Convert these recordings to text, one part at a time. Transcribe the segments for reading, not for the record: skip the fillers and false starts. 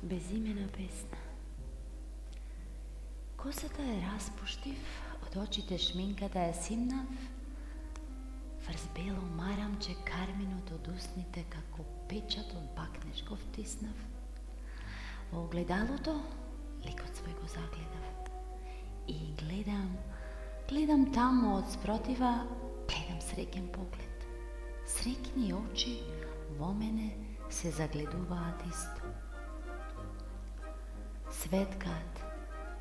Безимена песна. Косата е распуштив, од очите шминката е симнав, врз бело марамче карминот од усните како печат од бакнеш го втиснав. Во огледалото ликот свој го загледав. И гледам таму од спротива, гледам среќен поглед. Среќни очи во мене се загледуваат исто. Светкаат,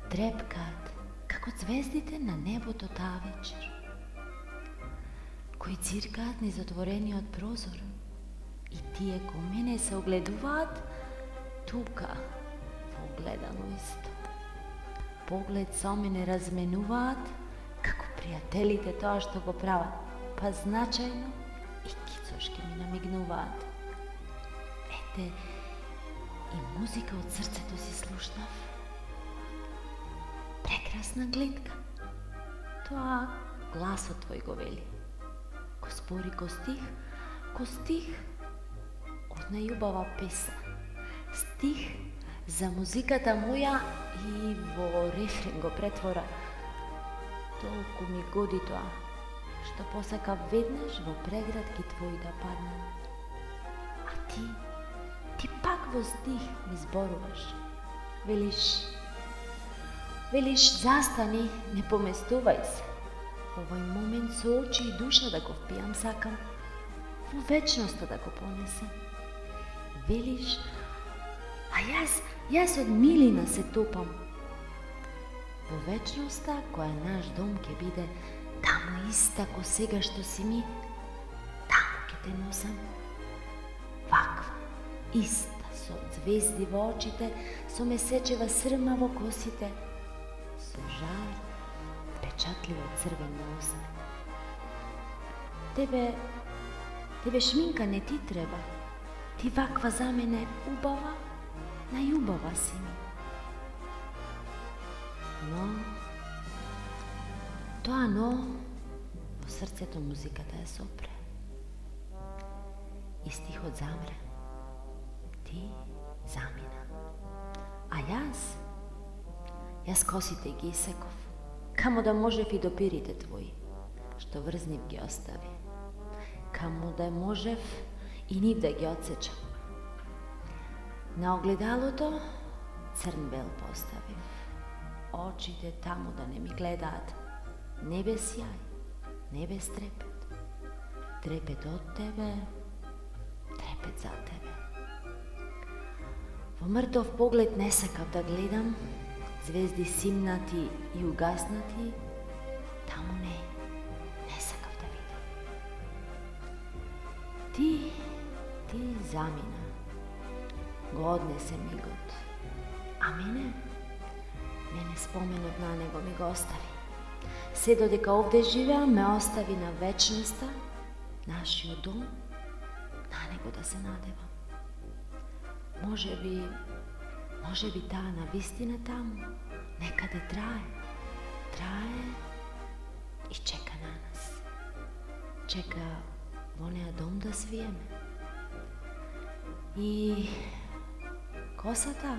трепкаат, како звездите на небото таа вечер, кои циркаат низ отворениот прозор, и тие кои мене се огледуваат тука во огледало исто. Поглед со мене разменуваат, како пријателите тоа што го прават, па значајно и кицошки ми намигнуваат. Ете, и музика од срцето си слушнав. Прекрасна гледка. Тоа гласот твој го вели. Ко спори ко стих од најубава песна. Стих за музиката моја и во рефрен го претвора. Толку ми годи тоа, што посакав веднаш во преградки твои да паднам. А ти пак во стих ми зборуваш. Велиш застани, не поместувај се. Овој момент со очи и душа да го впијам сакам, во вечноста да го понесам. Велиш, а јас од милина се топам. Во вечноста, која наш дом ќе биде, таму иста ко сега што си ми, таму ќе те носам. Ваква, иста, со звезди во очите, со месечева срма во косите, со жар, печатливо црвен на уста. Тебе шминка не ти треба, ти ваква за мене убава, најубава си ми. Но во срцето музиката ја сопре. И стихот замре. Ти замина. А јас косите ги исеков, камо да можев и допирите твои, што врзнив ги остави. Камо да можев и нив да ги одсечам. На огледалото црн бел поставив. Очите таму да не ми гледаат. Не без сјај, не без трепет. Трепет од тебе, трепет за тебе. Во мртов поглед не сакав да гледам, звезди симнати и угаснати, таму не сакав да видам. Ти замина, го однесе мигот, а мене споменот на него ми го остави. Се додека овде живеа, ме остави на вечноста, нашиот дом, на него да се надевам. Може би таа на вистина таму, некаде трае и чека на нас. Чека во неа дом да свиеме. И косата